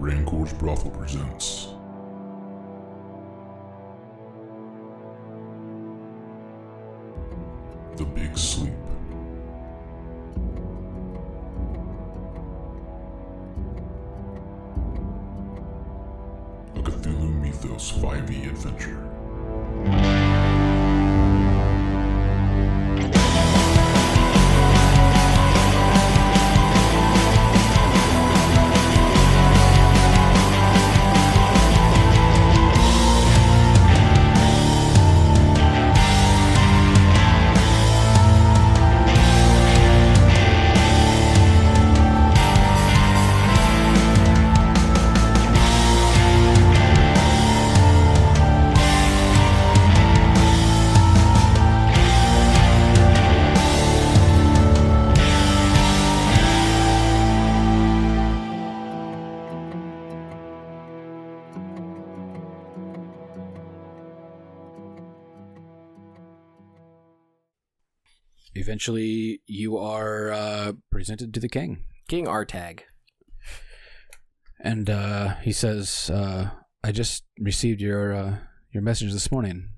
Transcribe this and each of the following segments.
Rancor's Brothel presents The Big Sleep. A Cthulhu Mythos 5e adventure. Eventually, you are presented to the king. King Atrax. And he says, I just received your message this morning.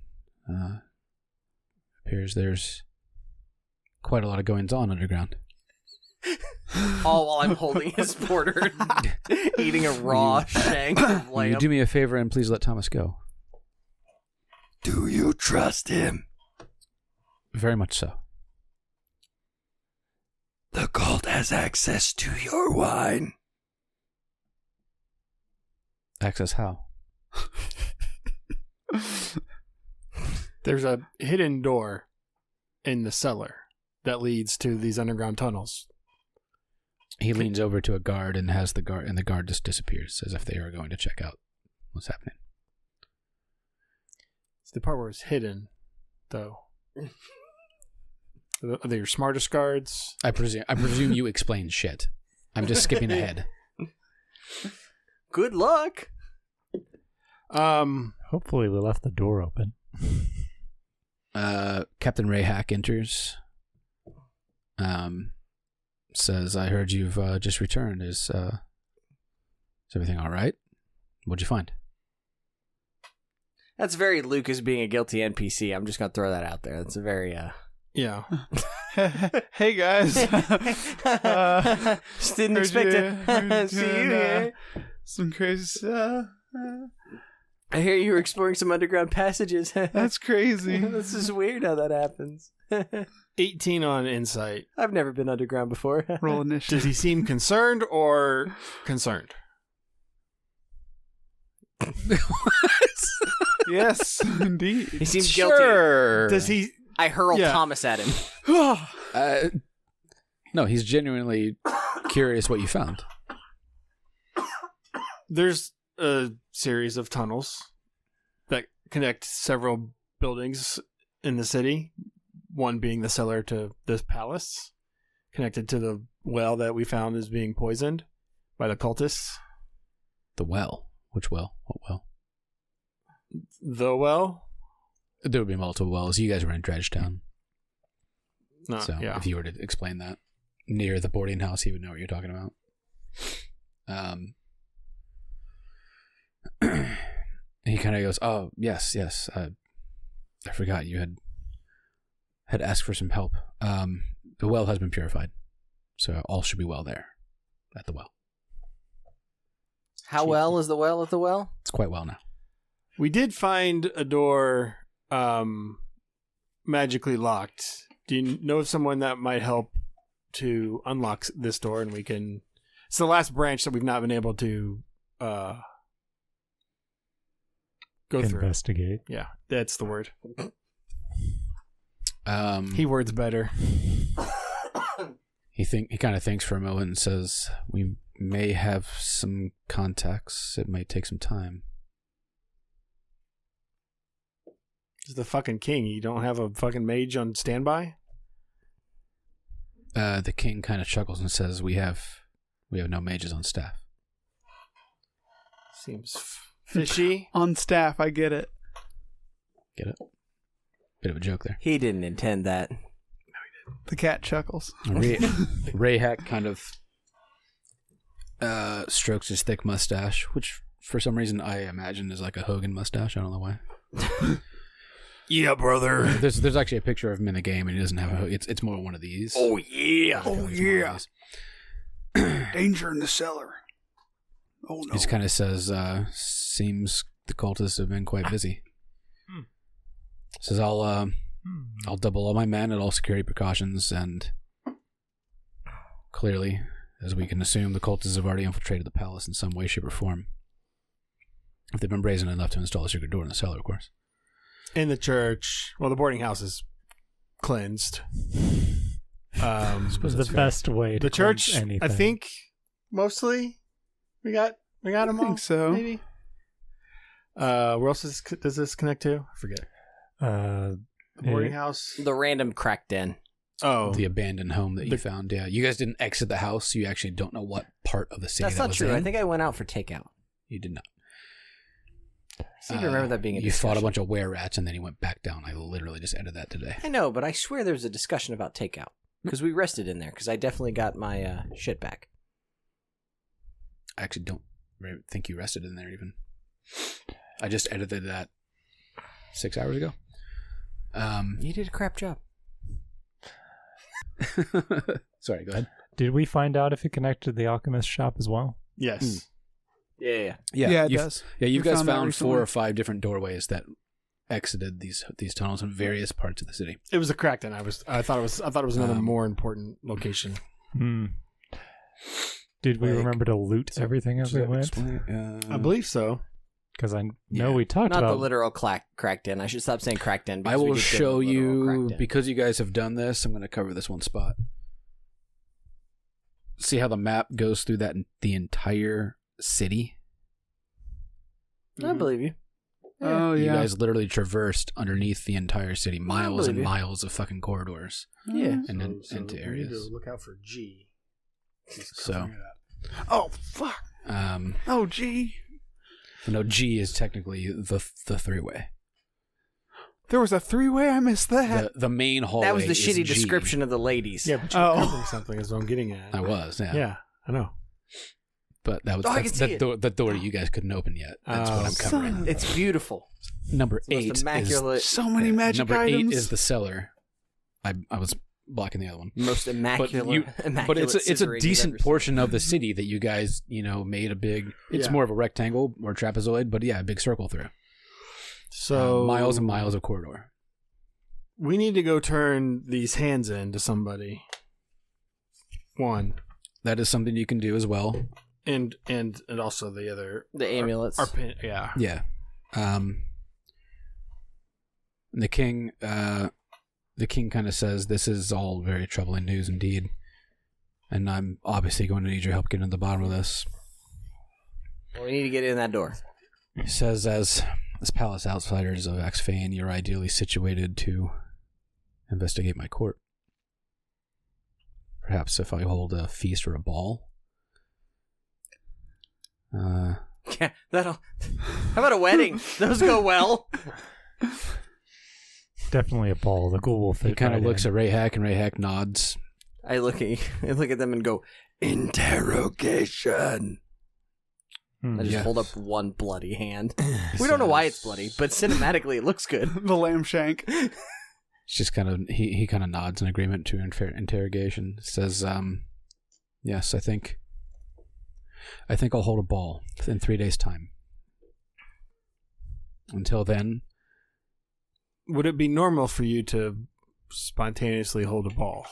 Appears there's quite a lot of goings-on underground. All while I'm holding his porter, eating a raw shank of Will lamb. you do me a favor and please let Thomas go? Do you trust him? Very much so. The cult has access to your wine. Access how? There's a hidden door in the cellar that leads to these underground tunnels. He leans over to a guard and has the guard just disappears as if they are going to check out what's happening. It's the part where it's hidden, though. Are they your smartest guards? I presume you explain shit. I'm just skipping ahead. Good luck. Hopefully we left the door open. Captain Rayhack enters. Says, I heard you've just returned. Is everything all right? What'd you find? That's very Lucas being a guilty NPC. I'm just going to throw that out there. That's a very... Yeah. Hey guys. Just didn't expect to see you here. Some crazy stuff. I hear you were exploring some underground passages. That's crazy. This is weird how that happens. 18 on insight. I've never been underground before. Roll initiative. Does he seem concerned or concerned? Yes, indeed. He seems Sure. Does he... I hurl Yeah. Thomas at him. No, he's genuinely curious what you found. There's a series of tunnels that connect several buildings in the city, one being the cellar to this palace, connected to the well that we found as being poisoned by the cultists. The well. Which well? What well? The well? There would be multiple wells. You guys were in Dredgetown. No, So yeah. if you were to explain that near the boarding house, he would know what you're talking about. He kind of goes, oh, yes. I forgot you had asked for some help. The well has been purified. So all should be well there at the well. How well is the well at the well? It's quite well now. We did find a door magically locked. Do you know of someone that might help to unlock this door, and we can... It's the last branch that we've not been able to go through. Investigate. Yeah, that's the word. He He words better. he kind of thinks for a moment and says, we may have some contacts. It might take some time. He's the fucking king. You don't have a fucking mage on standby? The king kind of chuckles and says, we have no mages on staff. Seems fishy. On staff, I get it. Get it? Bit of a joke there. He didn't intend that. The cat chuckles. Rayhack kind of strokes his thick mustache, which for some reason I imagine is like a Hogan mustache. I don't know why. Yeah, brother. There's actually a picture of him in the game, and he doesn't have a Hogan. It's more one of these. Oh, yeah. Oh, yeah. Danger in the cellar. Oh, no. He just kind of says, seems the cultists have been quite busy. Says, I'll double all my men and all security precautions, and clearly, as we can assume, the cultists have already infiltrated the palace in some way, shape, or form. If they've been brazen enough to install a secret door in the cellar, of course. In the church, well, the boarding house is cleansed. The best way to The church, cleanse anything. I think, mostly we got them all. I think so. Maybe. Where else does this connect to? I forget. The boarding house. The random crack den. Oh, The abandoned home that you found. Yeah, you guys didn't exit the house, so you actually don't know what part of the city That's that not was true. in. I think I went out for takeout. You did not. I seem to remember that being a You discussion. fought a bunch of were-rats, and then you went back down. I literally just ended that today. I know, but I swear there was a discussion about takeout. Because we rested in there, because I definitely got my shit back. I actually don't think you rested in there even. I just edited that 6 hours ago. You did a crap job. Sorry, go ahead. Did we find out if it connected to the alchemist shop as well? yes. Yeah. Yeah, it does. Yeah, you We guys found that found recently. 4 or 5 different doorways that exited these tunnels in various parts of the city. It was a crack den. I thought it was another Um, more important location. Did we Like- remember to loot everything as we went? I believe so. Because I know Yeah. we talked Not about the literal crack den. I should stop saying crack den. I because we will did get show a literal you, crack den. because you guys have done this, I'm going to cover this one spot. See how the map goes through the entire city? I believe you. Oh, You yeah. guys literally traversed underneath the entire city, miles and believe you. miles of fucking corridors. Yeah. And then So into we need areas. to look out for G. So, Oh, fuck. Oh, gee. no, G is technically the three-way. There was a 3-way? I missed that. The main hallway. That was the is shitty G. description of the ladies. Yeah, but you're Oh. covering something is what I'm getting at. I was, yeah. Yeah, I know. But that was Oh, I can see the door you guys couldn't open yet. That's what I'm Son covering. of- It's beautiful. Number It's the most 8 immaculate. So many magic number items. 8 is the cellar. I was blocking the other one. Most immaculate. But it's a scissoring you've decent ever seen. portion of the city that you guys, made a big. It's Yeah. more of a rectangle or trapezoid, but yeah, a big circle through. So Miles and miles of corridor. we need to go turn these hands in to somebody. One. That is something you can do as well. And also the other The amulets. our pin, yeah. Yeah. And the king kind of says, "This is all very troubling news indeed, and I'm obviously going to need your help getting to the bottom of this." Well, we need to get in that door. He says, as palace outsiders of Axphane, you're ideally situated to investigate my court. Perhaps if I hold a feast or a ball. Yeah, that'll. How about a wedding? Those go well. Definitely a ball. The ghoul will fit. He kind of right looks in. at Rayhack, and Rayhack nods. I look at them and go. Interrogation. I just Yes. hold up one bloody hand. We don't know why it's bloody, but cinematically it looks good. the lamb shank. It's just kind of he kind of nods in agreement to interrogation. Says, "Yes, I think I'll hold a ball in 3 days' time. Until then, Would it be normal for you to spontaneously hold a ball?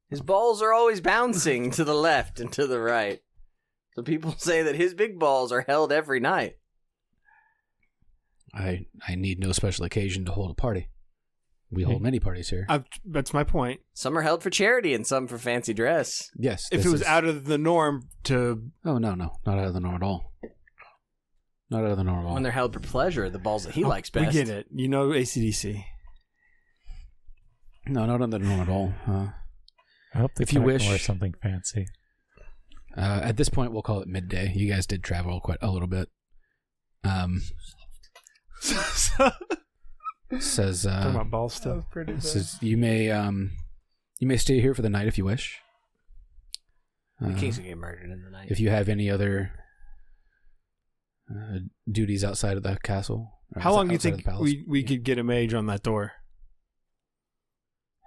His balls are always bouncing to the left and to the right. So people say that his big balls are held every night. I need no special occasion to hold a party. We hold many parties here. That's my point. Some are held for charity and some for fancy dress. Yes, If this it was is- out of the norm to Oh no, not out of the norm at all. Not out of the norm at all. When they're held for pleasure, the balls that he likes we best. get it. You know ACDC. No, not out of the norm at all. I hope they If you wish- wear something fancy. At this point, we'll call it midday. You guys did travel quite a little bit. Says Talking about balls still. Pretty bad. says you may stay here for the night if you wish. The kings will get murdered in the night. If you have any other duties outside of the castle. How long do you outside of think the palace. we could get a mage on that door?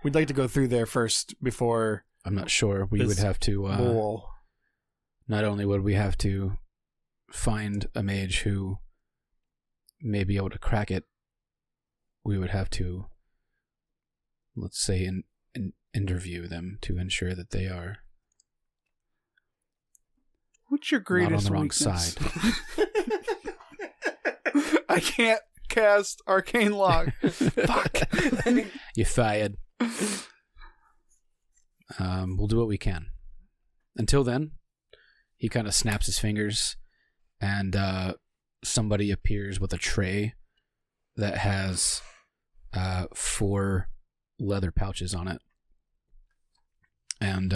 We'd like to go through there first before I'm not sure. We would this have to. wall. Not only would we have to find a mage who may be able to crack it, we would have to, let's say, interview them to ensure that they are What's your not greatest on the wrong weakness? side. I can't cast Arcane Lock. Fuck. You fired. We'll do what we can. Until then, he kind of snaps his fingers, and somebody appears with a tray that has 4 leather pouches on it. And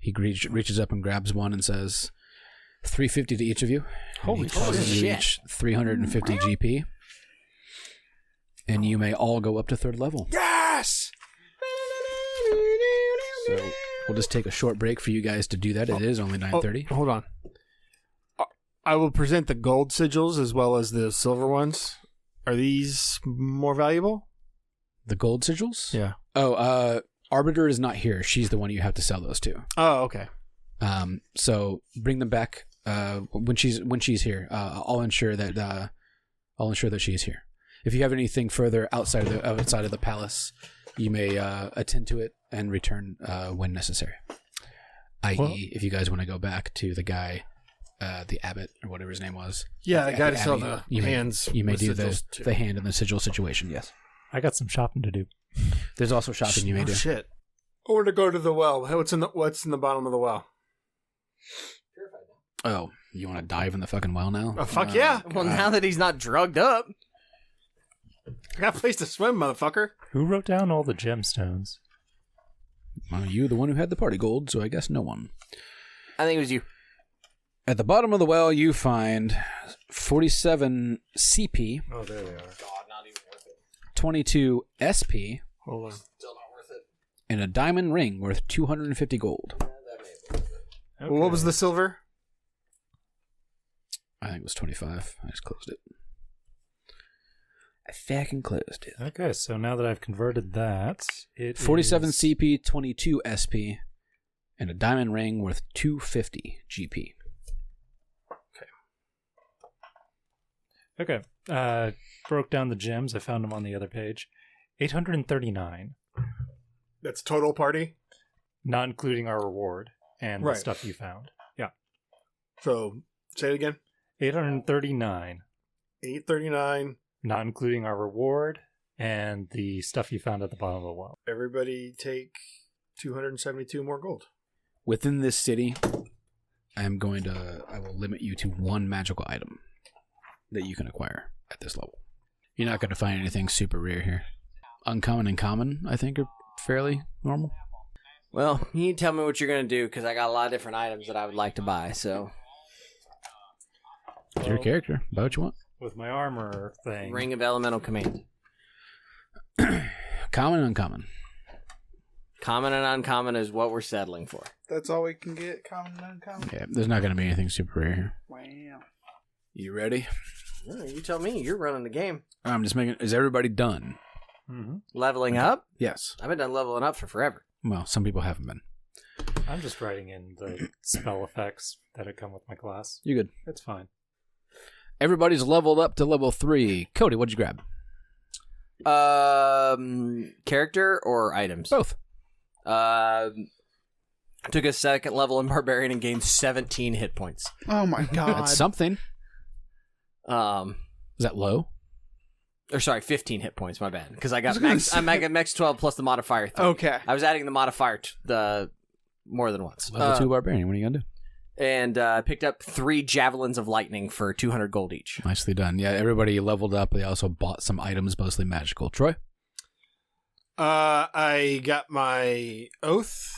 he reaches up and grabs one and says, 350 to each of you. Holy causes you shit. each 350 GP. And you may all go up to 3rd level. Yes! So we'll just take a short break for you guys to do that. It is only 9:30. Hold on. I will present the gold sigils as well as the silver ones. Are these more valuable? The gold sigils? Yeah. Oh, Arbiter is not here. She's the one you have to sell those to. Oh, okay. So bring them back when she's here. I'll ensure that she's here. If you have anything further outside of the palace, you may attend to it and return when necessary. I.e., if you guys want to go back to the guy, the abbot or whatever his name was. Yeah, the at guy the to sell abbey, the hands. You may with do sigils, too. the hand and the sigil situation. Yes. I got some shopping to do. There's also shopping you may Oh, do. shit. Or to go to the well. What's in the bottom of the well? Oh, you want to dive in the fucking well now? Oh, fuck yeah. Well, now that he's not drugged up. I got a place to swim, motherfucker. Who wrote down all the gemstones? Well, you the one who had the party gold, so I guess no one. I think it was you. At the bottom of the well, you find 47 CP, Oh, there they are. 22 SP, Hold on. and a diamond ring worth 250 gold. Well, what was the silver? I think it was 25. I just closed it. I fucking closed it. Okay, so now that I've converted that, it 47 is- CP, 22 SP, and a diamond ring worth 250 GP. Okay. Broke down the gems. I found them on the other page. 839, That's total party. not including our reward and the Right. stuff you found. Yeah. So, say it again. 839, 839. not including our reward and the stuff you found at the bottom of the well. Everybody take 272 more gold. Within this city, I will limit you to 1 magical item that you can acquire at this level. You're not going to find anything super rare here. Uncommon and common, I think, are fairly normal. Well, you need to tell me what you're going to do, because I got a lot of different items that I would like to buy, so... It's your character. Buy what you want. With my armor thing. Ring of Elemental Command. Common and uncommon. Common and uncommon is what we're settling for. That's all we can get, common and uncommon. Yeah, there's not going to be anything super rare here. Wow. You ready? You tell me. You're running the game. I'm just making... Is everybody done? Mm-hmm. Leveling up? Yes. I've been done leveling up for forever. Well, some people haven't been. I'm just writing in the spell effects that had come with my class. You good? It's fine. Everybody's leveled up to level 3. Cody, what'd you grab? Character or items? Both. Took a 2nd level in Barbarian and gained 17 hit points. Oh my god. That's something. Is Is that low? Or sorry, 15 hit points, my bad. Because I got I was gonna max, I'm at max 12 plus the modifier 3. Okay. I was adding the modifier the more than once. Level 2 barbarian. What are you going to do? And picked up 3 javelins of lightning for 200 gold each. Nicely done. Yeah, everybody leveled up. They also bought some items, mostly magical. Troy? I got my oath,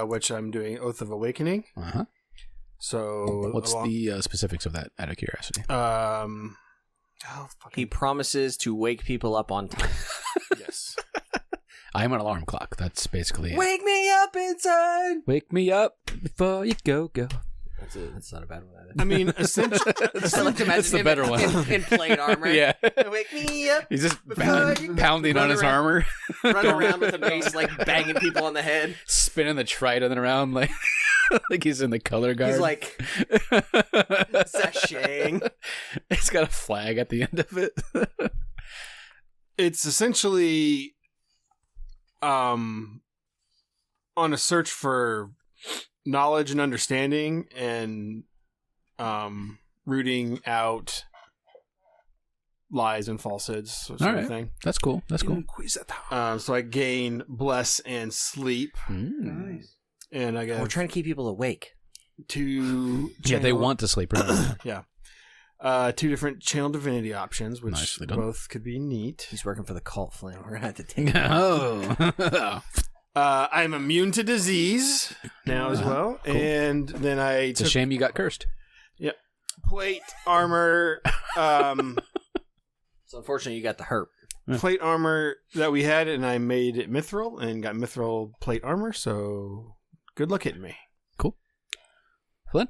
which I'm doing Oath of Awakening. Uh-huh. So What's the specifics of that, out of curiosity? He promises to wake people up on time. yes. I'm an alarm clock. That's basically it. Wake me up up inside. Wake me up before you go. That's not a bad one either. I mean, essentially, I like to imagine That's the him better one. in plate armor. Yeah. Wake me up. He's just Before you pounding run on his around- armor. Run around with a mace, like banging people on the head. Spinning the Triton around like like he's in the color guard. He's like sashaying. It's got a flag at the end of it. it's essentially on a search for knowledge and understanding and rooting out lies and falsehoods, sort All of right. thing. That's cool. That's cool. Inquisitor. So I gain bless and sleep, Nice. and I We're got trying to keep people awake. two. Yeah, they channel- want to sleep. Right? Yeah. Two different channel divinity options, which Nicely done. both could be neat. He's working for the cult, Flynn. We're gonna have to take him. Oh. I'm immune to disease now as well, Cool. and then I It's a took shame you got cursed. plate armor. So unfortunately, you got the herp. Plate armor that we had, and I made it mithril and got mithril plate armor. So good luck hitting me. Flynn?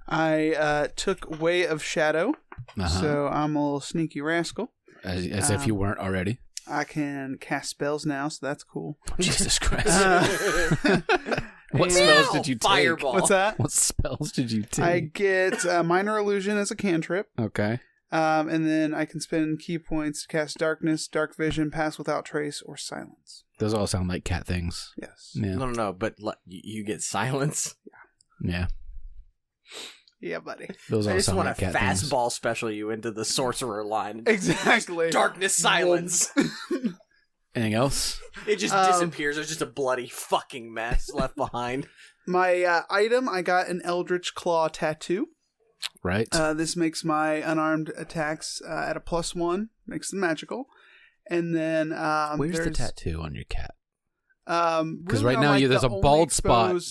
I took Way of Shadow, so I'm a little sneaky rascal. As if you weren't already. I can cast spells now, so that's cool. Jesus Christ. What And- spells did you take? Fireball. What's that? What spells did you take? I get Minor Illusion as a cantrip, Okay. and then I can spend key points to cast Darkness, Dark Vision, Pass Without Trace, or Silence. Those all sound like cat things. Yes. Yeah. No. But you get silence. Yeah. Yeah, buddy. Those I all just sound want like to cat things. fastball special you into the sorcerer line. Exactly. Darkness, silence. Anything else? It just disappears. There's just a bloody fucking mess left behind. My item, I got an Eldritch Claw tattoo. Right. This makes my unarmed attacks at a +1, makes them magical. And then Where's the there's, tattoo on your cat? Because right now there's a bald spot.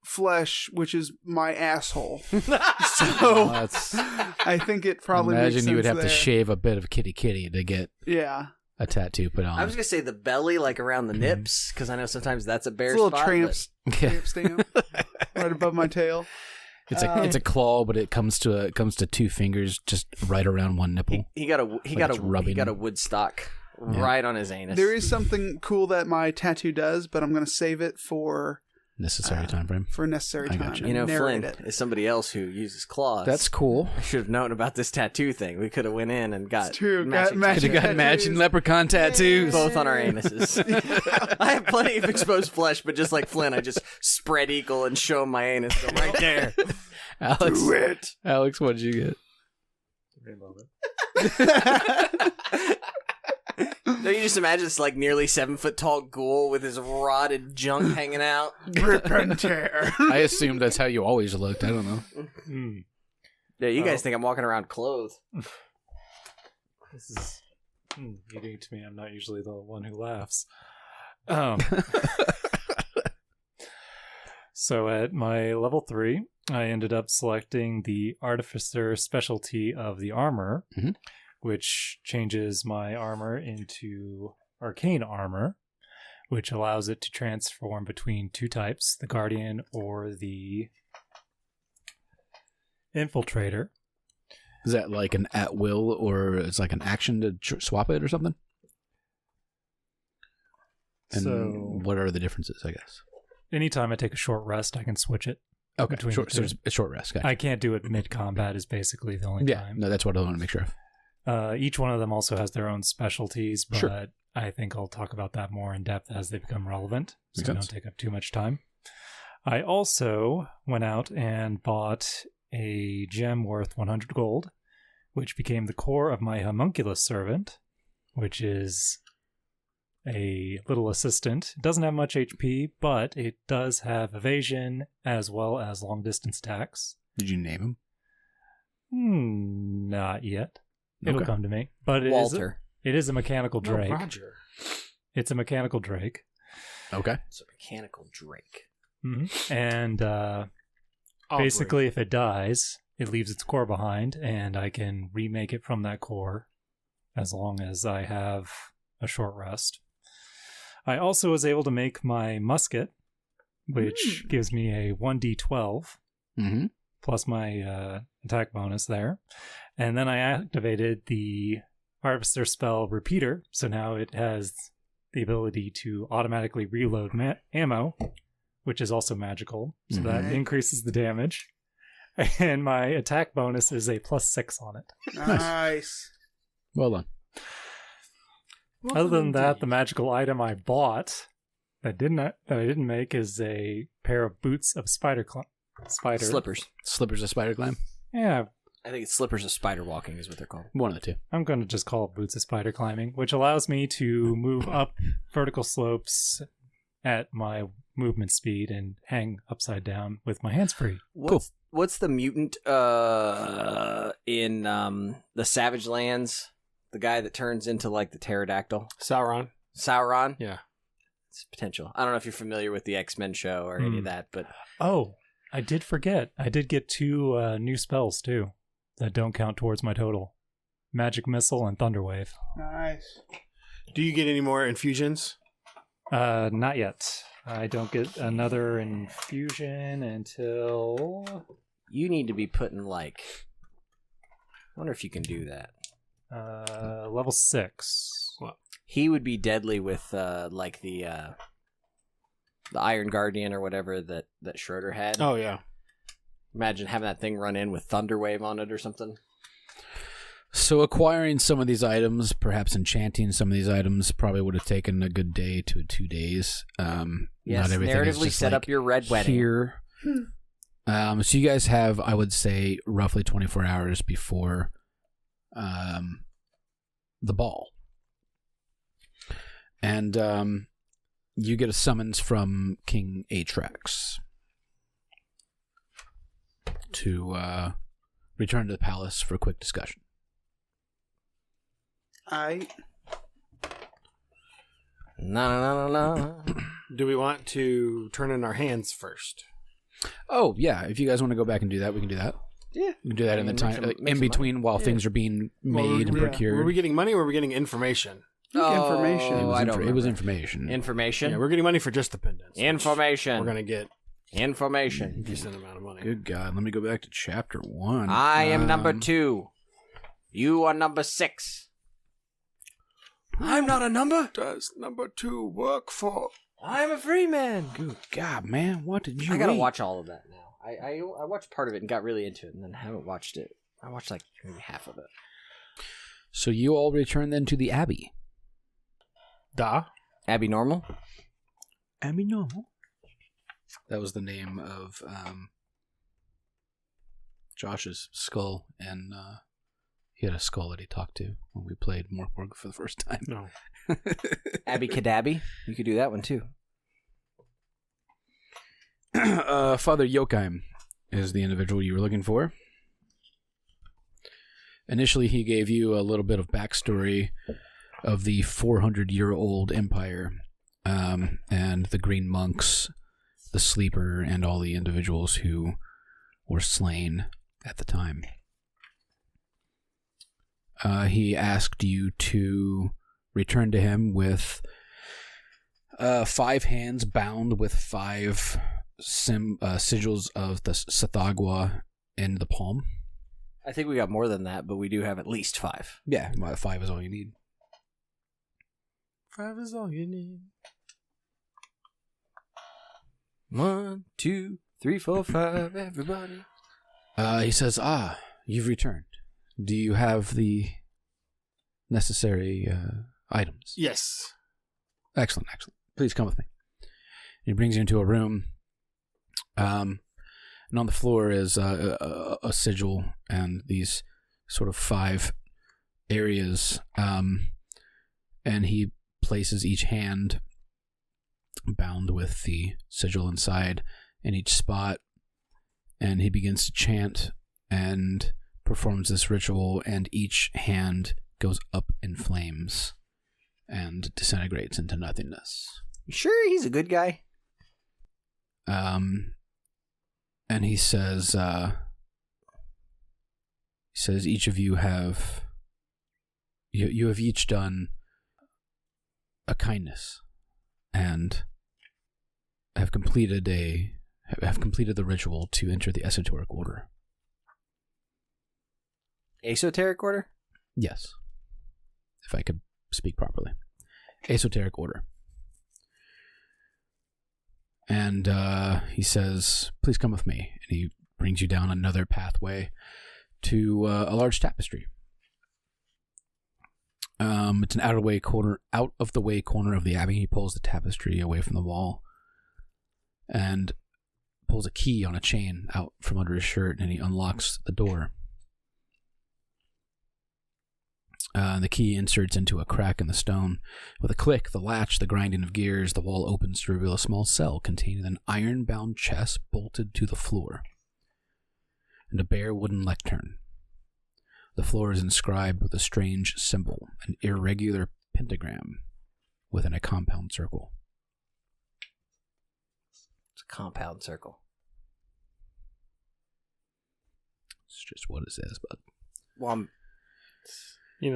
Flesh, which is my asshole. Oh, So that's, I think it probably makes imagine you would sense have to there. shave a bit of kitty to get Yeah. a tattoo put on. I was gonna say the belly, like around the nips, because I know sometimes that's a bare It's a little spot. tramp stamp right above my tail. It's a claw, but it comes to 2 fingers just right around one nipple. He got it's rubbing. a wood stock Yeah. right on his anus. There is something cool that my tattue does, but I'm going to save it for Necessary time frame. necessary I time. gotcha. You know, and narrate Flynn it. is somebody else who uses claws. That's cool. I should have known about this tattoo thing. We could have went in and got It's true. matching Got Could have gotten tattoos. matching leprechaun tattoos. both on our anuses. I have plenty of exposed flesh, but just like Flynn, I just spread eagle and show him my anus. Go right there. Alex, Do it. Alex, what did you get? No, you just imagine this like nearly 7 foot tall ghoul with his rotted junk hanging out. Rip and tear. I assumed that's how you always looked. I don't know. Yeah, you guys think I'm walking around clothed. This is unique to me. I'm not usually the one who laughs. So at my level 3, I ended up selecting the Artificer specialty of the armor, Mhm. which changes my armor into arcane armor, which allows it to transform between 2 types, the Guardian or the Infiltrator. Is that like an at will, or it's like an action to swap it or something? And So what are the differences, I guess? anytime I take a short rest, I can switch it. Okay, Between short, the so two. it's a short rest. Gotcha. I can't do it mid-combat is basically the only Yeah, time. no, that's what I want to make sure of. Each one of them also has their own specialties, but Sure. I think I'll talk about that more in depth as they become relevant, so Makes I sense. don't take up too much time. I also went out and bought a gem worth 100 gold, which became the core of my homunculus servant, which is a little assistant. It doesn't have much HP, but it does have evasion as well as long distance attacks. Did you name him? Not yet. It'll Okay. come to me. But Walter. it is a mechanical drake. Roger. It's a mechanical drake. Okay. It's a mechanical drake. And basically, if it dies, it leaves its core behind, and I can remake it from that core as long as I have a short rest. I also was able to make my musket which gives me a 1d12 Mm-hmm. plus my attack bonus there. And then I activated the Artificer spell Repeater, so now it has the ability to automatically reload ammo, which is also magical, so that increases the damage. And my attack bonus is a +6 on it. Nice. Well done. Other than that, the magical item I bought that I didn't make is a pair of boots of spider. Slippers. Slippers of spider climb. Yeah, I think it's slippers of spider walking is what they're called. One of the two. I'm going to just call it boots of spider climbing, which allows me to move up vertical slopes at my movement speed and hang upside down with my hands free. What's the mutant in the Savage Lands? The guy that turns into like the pterodactyl? Sauron. Sauron? Yeah. It's potential. I don't know if you're familiar with the X-Men show or any of that, but... Oh, I did forget. I did get 2 new spells, too, that don't count towards my total. Magic Missile and Thunderwave. Nice. Do you get any more infusions? Not yet. I don't get another infusion until... You need to be putting like... I wonder if you can do that. Level 6. What? He would be deadly with like the Iron Guardian or whatever that Schroeder had. Oh, yeah. Imagine having that thing run in with Thunderwave on it or something. So acquiring some of these items, perhaps enchanting some of these items, probably would have taken a good day to 2 days. Yes, not everything is narratively just set like up your red wedding. here. So you guys have, I would say, roughly 24 hours before the ball. And you get a summons from King Atrax to return to the palace for a quick discussion. No. Do we want to turn in our hands first? Oh, yeah. If you guys want to go back and do that, we can do that. Yeah. We can do that in the Make time some in between while things are being made and procured. Were we getting money or were we getting information? Information. It was information. Information. Yeah, we're getting money for just the pendants. Information. We're going to get Information. a decent amount of money. Good God. Let me go back to chapter 1. I am number 2. You are number 6. I'm not a number. Does number 2 work for? I'm a free man. Good God, man. What did you I gotta read? watch all of that now. I watched part of it and got really into it, and then haven't watched it. I watched like maybe half of it. So you all return then to the Abbey. Abby Normal? Abbey Normal. That was the name of Josh's skull, and he had a skull that he talked to when we played Morkborg for the first time. No. Abby Kadabby? You could do that one too. Father Jokheim is the individual you were looking for. Initially, he gave you a little bit of backstory of the 400-year-old empire and the Green Monks, the Sleeper, and all the individuals who were slain at the time. He asked you to return to him with 5 hands bound with 5 sigils of the Sathagwa in the palm. I think we got more than that, but we do have at least 5. Yeah, 5 is all you need. 5 is all you need. 1, 2, 3, 4, 5, everybody. He says, you've returned. Do you have the necessary items? Yes. Excellent. Please come with me. He brings you into a room, and on the floor is a sigil and these sort of 5 areas, and he places each hand bound with the sigil inside in each spot, and he begins to chant and performs this ritual, and each hand goes up in flames and disintegrates into nothingness. You sure he's a good guy? And he says each of you have you have each done a kindness, and have completed the ritual to enter the esoteric order. Esoteric order? Yes. If I could speak properly. Esoteric order. And he says, please come with me. And he brings you down another pathway to a large tapestry. It's an out of the way corner of the abbey. He pulls the tapestry away from the wall and pulls a key on a chain out from under his shirt, and he unlocks the door. The key inserts into a crack in the stone. With a click, the latch, the grinding of gears, the wall opens to reveal a small cell containing an iron-bound chest bolted to the floor and a bare wooden lectern. The floor is inscribed with a strange symbol, an irregular pentagram within a compound circle. It's a compound circle. It's just what it says, but Well, You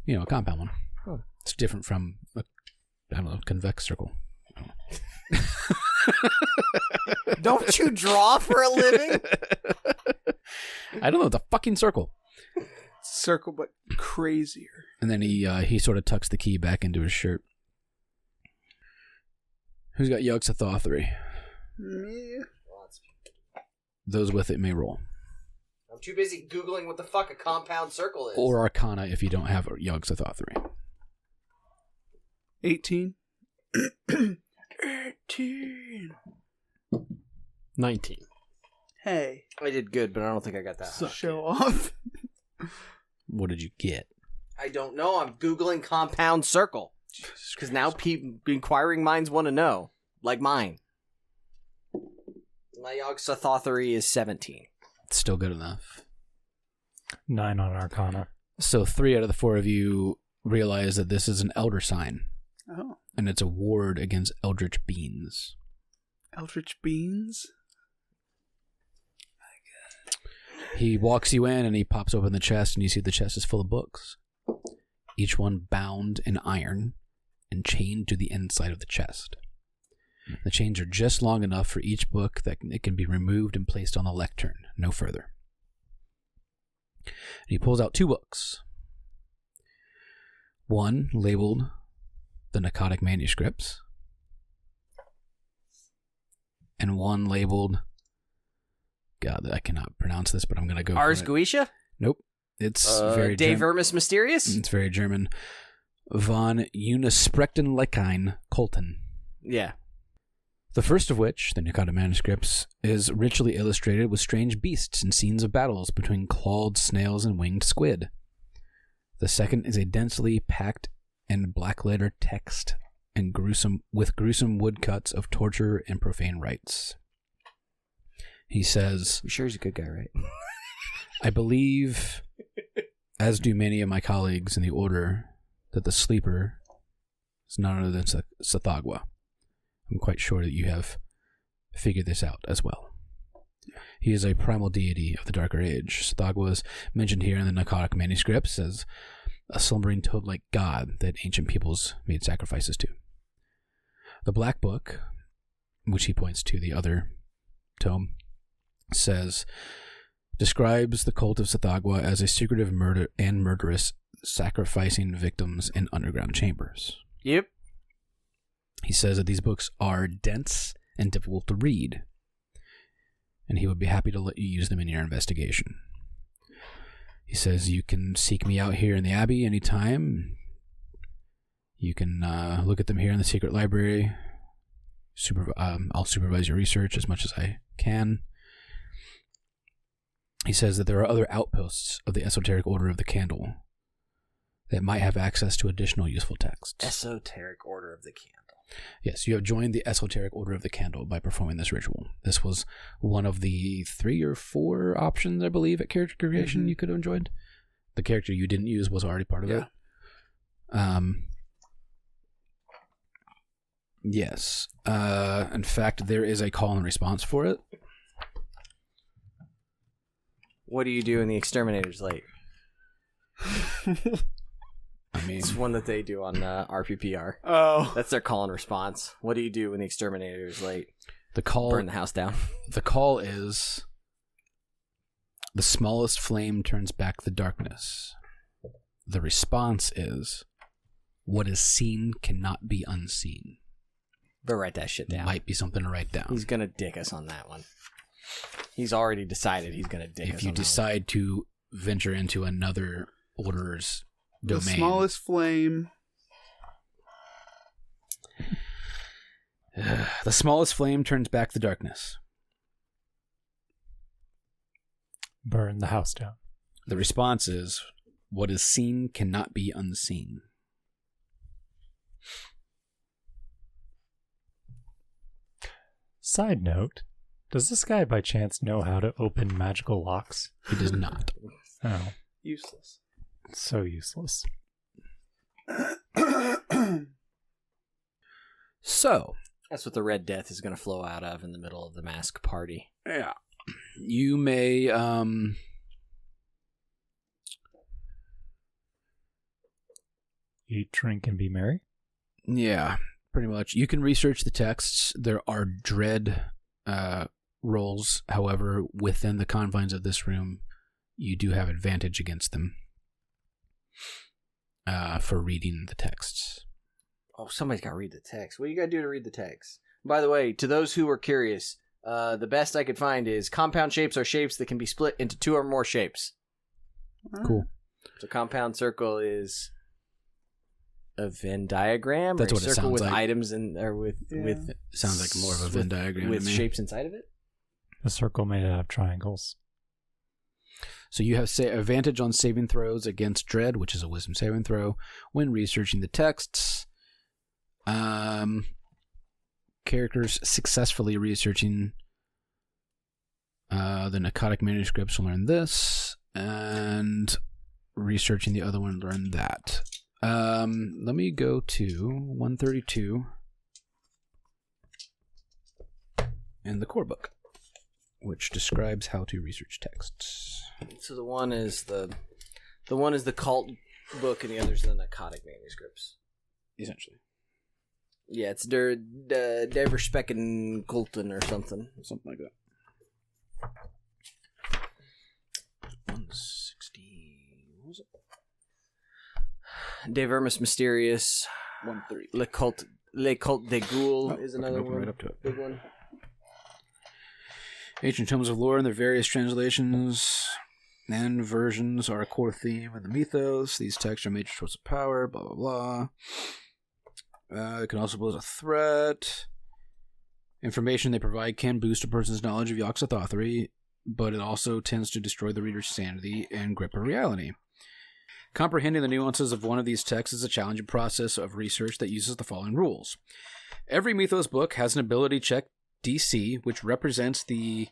know. a compound one. Oh. It's different from a, convex circle. don't you draw for a living? I don't know, the fucking circle. Circle, but crazier. And then he sort of tucks the key back into his shirt. Who's got Yogg-Sothothery? Me. Those with it may roll. I'm too busy Googling what the fuck a compound circle is. Or Arcana if you don't have Yogg-Sothothery. 18. 18. 19. Hey. I did good, but I don't think I got that. Show off. What did you get? I don't know. I'm Googling compound circle. Because now inquiring minds want to know. Like mine. My Yogg-Sothothery is 17. It's still good enough. 9 on Arcana. So 3 out of the 4 of you realize that this is an elder sign. Oh. And it's a ward against eldritch beings. Eldritch beans? He walks you in and he pops open the chest, and you see the chest is full of books. Each one bound in iron and chained to the inside of the chest. The chains are just long enough for each book that it can be removed and placed on the lectern, no further. And he pulls out 2 books. One labeled the Narcotic Manuscripts, and one labeled, God, I cannot pronounce this, but I'm going to go Ars for it. Goetia? Nope. It's very De German. Vermis Mysterious? It's very German. Von Unisprechtenleichein Colton. Yeah. The first of which, the Narcotic Manuscripts, is richly illustrated with strange beasts and scenes of battles between clawed snails and winged squid. The second is a densely packed and black-letter text and gruesome woodcuts of torture and profane rites. He says, You sure he's a good guy, right? I believe, as do many of my colleagues in the Order, that the sleeper is none other than Tsathoggua. I'm quite sure that you have figured this out as well. He is a primal deity of the Darker Age. Tsathoggua is mentioned here in the Narcotic Manuscripts as a slumbering toad-like god that ancient peoples made sacrifices to. The Black Book, which he points to the other tome, describes the cult of Tsathoggua as a secretive murderous, sacrificing victims in underground chambers. Yep. He says that these books are dense and difficult to read, and he would be happy to let you use them in your investigation. He says you can seek me out here in the Abbey anytime. You can look at them here in the secret library. I'll supervise your research as much as I can. He says that there are other outposts of the Esoteric Order of the Candle that might have access to additional useful texts. Esoteric Order of the Candle. Yes, you have joined the Esoteric Order of the Candle by performing this ritual. This was one of the 3 or 4 options, I believe, at character creation you could have joined. The character you didn't use was already part of it. Yes. In fact, there is a call and response for it. What do you do in the Exterminator's Lake? I'm mean, It's one that they do on RPPR. Oh. That's their call and response. What do you do when the exterminator is late? the call. Burn the house down. The call is the smallest flame turns back the darkness. The response is what is seen cannot be unseen. But write that shit down. Might be something to write down. He's gonna dick us on that one. He's already decided he's gonna dick us. If you on that decide to venture into another order's domain, The smallest flame. the smallest flame turns back the darkness. Burn the house down. The response is what is seen cannot be unseen. Side note, does this guy by chance know how to open magical locks? He does not. Oh, Useless. so useless. So, That's what the Red Death is gonna flow out of in the middle of the mask party. yeah, you may Eat, drink, and be merry? yeah, pretty much. You can research the texts. There are dread rolls. However, within the confines of this room, you do have advantage against them for reading the texts. Oh, somebody's got to read the text. What do you got to do to read the text? By the way, to those who are curious, the best I could find is compound shapes are shapes that can be split into two or more shapes. Cool. So compound circle is a Venn diagram. That's or what a it circle sounds with like. items and or with Sounds like more of a Venn diagram with to me. shapes inside of it. A circle made out of triangles. So you have advantage on saving throws against dread, which is a wisdom saving throw, when researching the texts. Characters successfully researching the narcotic manuscripts will learn this, and researching the other one learn that. Let me go to 132 in the core book, which describes how to research texts. So the one is the cult book, and the other's the narcotic manuscripts. Essentially. Yeah, it's Der Verspeken Kulten or something. Something like that. 160. What was it? De Vermis Mysterious. 130. Le Culte de Ghoul is another open one. right up to it. Big one. Ancient tomes of lore and their various translations and versions are a core theme in the mythos. These texts are major sources of power, blah, blah, blah. It can also pose a threat. Information they provide can boost a person's knowledge of Yogg-Sothothery, but it also tends to destroy the reader's sanity and grip of reality. Comprehending the nuances of one of these texts is a challenging process of research that uses the following rules. Every mythos book has an ability check DC, which represents the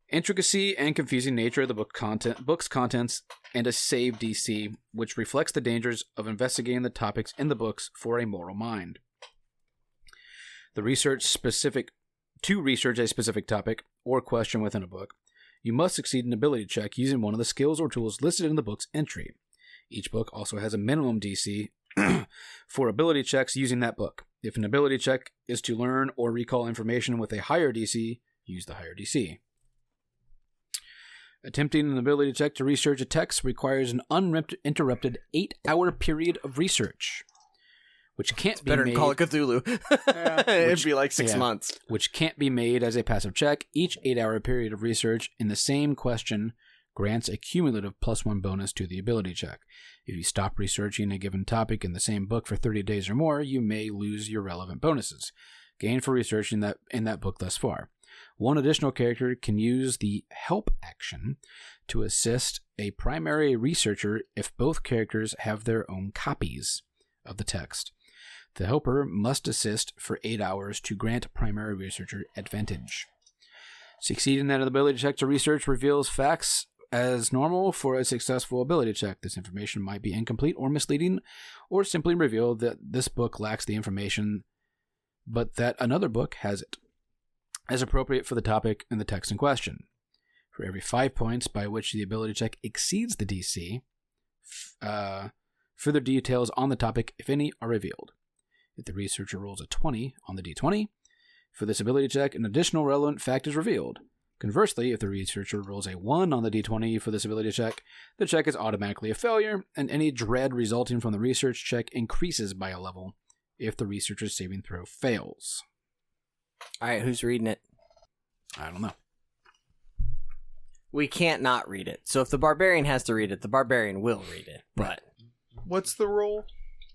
intricacy and confusing nature of the book's contents, and a save DC, which reflects the dangers of investigating the topics in the books for a moral mind. To research a specific topic or question within a book, you must succeed an ability check using one of the skills or tools listed in the book's entry. Each book also has a minimum DC for ability checks using that book. If an ability check is to learn or recall information with a higher DC, use the higher DC. Attempting an ability check to research a text requires an uninterrupted 8-hour period of research, which can't be Better made, than Call of Cthulhu. It'd be like 6 months. which can't be made as a passive check. Each 8-hour period of research in the same question grants a cumulative +1 bonus to the ability check. If you stop researching a given topic in the same book for 30 days or more, you may lose your relevant bonuses gained for researching that in that book thus far. One additional character can use the help action to assist a primary researcher if both characters have their own copies of the text. The helper must assist for 8 hours to grant primary researcher advantage. Succeeding at an ability check to research reveals facts as normal for a successful ability check. This information might be incomplete or misleading, or simply reveal that this book lacks the information, but that another book has it, as appropriate for the topic and the text in question. For every 5 points by which the ability check exceeds the DC, Further details on the topic, if any, are revealed. If the researcher rolls a 20 on the d20, for this ability check, an additional relevant fact is revealed. Conversely, if the researcher rolls a 1 on the d20 for this ability check, the check is automatically a failure, and any dread resulting from the research check increases by a level if the researcher's saving throw fails. All right, who's reading it? I don't know. We can't not read it. So if the Barbarian has to read it, the Barbarian will read it. But What's the roll?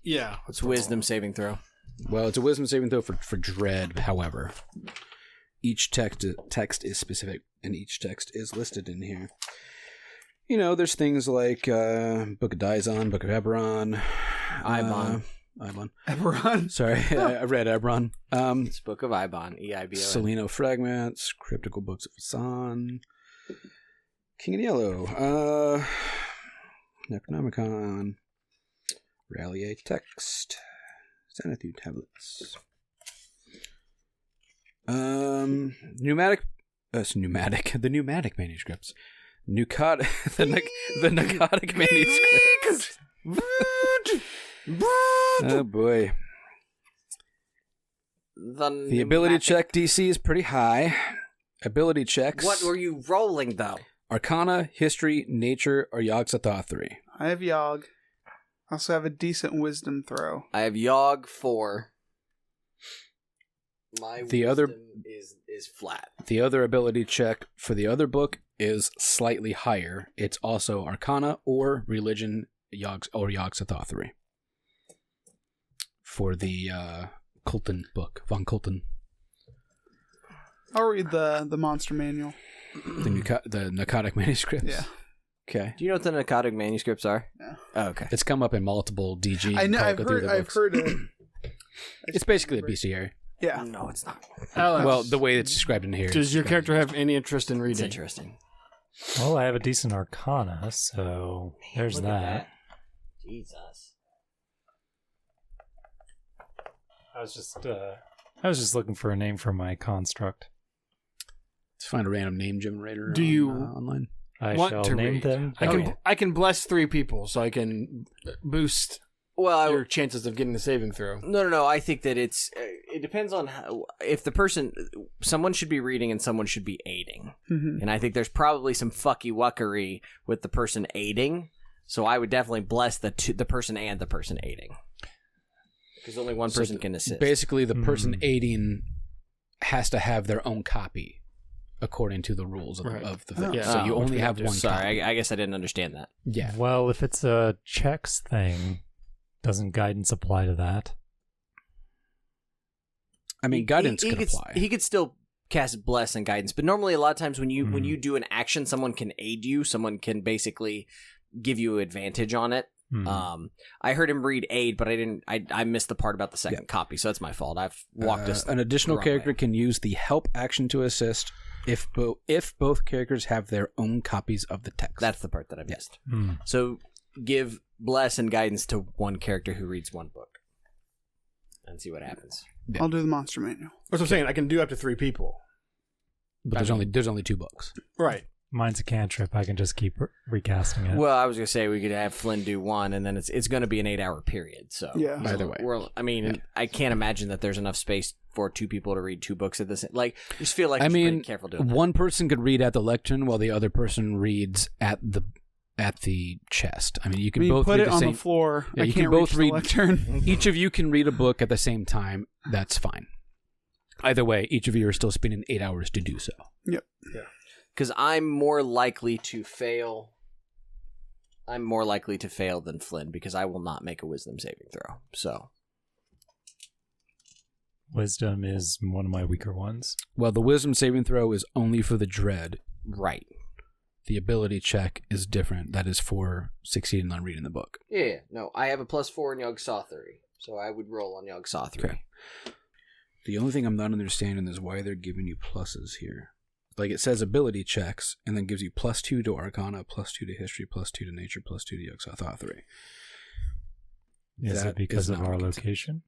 Yeah. it's wisdom saving throw. Well, it's a wisdom saving throw for dread, however. Each text is specific, and each text is listed in here. You know, there's things like Book of Dizon, Book of Eberron. Ibon. Eberron. Sorry, I read Eberron. It's Book of Ibon, EIBON. Salino Fragments, Cryptical Books of Hassan, King in Yellow, Necronomicon, Rallier Text, Xanathu Tablets. The pneumatic manuscripts. The narcotic manuscripts. Oh boy. The ability check DC is pretty high. Ability checks. What were you rolling, though? Arcana, History, Nature, or Yogg-Sothoth 3. I have Yogg. I also have a decent wisdom throw. I have Yogg 4. My wisdom is flat. The other ability check for the other book is slightly higher. It's also Arcana or Religion Yogg-Sothoth 3. For the Colton book, Von Colton. I'll read the monster manual. The narcotic manuscripts. Yeah. Okay. Do you know what the narcotic manuscripts are? Yeah. Oh, okay. It's come up in multiple DG. I know. Call I've Cthulhu heard. books. It. It's basically a bestiary. Yeah. No, it's not. Alex, Well, the way it's described in here. does your character have any interest in It's reading? interesting. Well, I have a decent Arcana, so there's Look at that. Jesus. I was just looking for a name for my construct. Let's find a random name generator. Do you online? I want shall to name read? them. I can bless 3 people, so I can boost Well, your chances of getting the saving throw. No. I think that it depends on how, if someone should be reading and someone should be aiding. Mm-hmm. And I think there's probably some fucky wuckery with the person aiding. So I would definitely bless the person and the person aiding. Because only one person can assist. Basically, the person aiding has to have their own copy according to the rules of, Right. of the thing. Yeah. So you Oh, only have one copy. Sorry, I guess I didn't understand that. Yeah. Well, if it's a checks thing, doesn't guidance apply to that? I mean, guidance could could, apply. He could still cast bless and guidance, but normally a lot of times when you do an action, someone can aid you. Someone can basically give you advantage on it. I heard him read aid, but I didn't. I missed the part about the second copy, so that's my fault. I've walked us. An additional wrong character way. can use the help action to assist if both characters have their own copies of the text. That's the part that I missed. Hmm. So give bless and guidance to one character who reads one book, and see what happens. I'll do the monster manual. That's what I'm saying. I can do up to 3 people. But there's only 2 books. Right. Mine's a cantrip. I can just keep recasting it. Well, I was gonna say we could have Flynn do one, and then it's going to be an 8-hour period. So Yeah. By the way. I can't imagine that there's enough space for 2 people to read 2 books at the same. Like, I just feel like I we should be mean, careful doing that. one person could read at the lectern while the other person reads at the chest. I mean, you can both put read it on same. the floor. Yeah, I you can't can both reach read. the lectern. Each of you can read a book at the same time. That's fine. Either way, each of you are still spending 8 hours to do so. Yep. Because I'm more likely to fail. I'm more likely to fail than Flynn because I will not make a wisdom saving throw. So Wisdom is one of my weaker ones. Well, the wisdom saving throw is only for the dread. right. The ability check is different. That is for succeeding on reading the book. Yeah. No, I have a +4 in Yogg-Sothoth 3, so I would roll on Yogg-Sothoth 3. Okay. The only thing I'm not understanding is why they're giving you pluses here. Like, it says ability checks, and then gives you +2 to Arcana, +2 to History, +2 to Nature, +2 to Yogg-Sothoth 3. Is That it because is of not our what it's- location?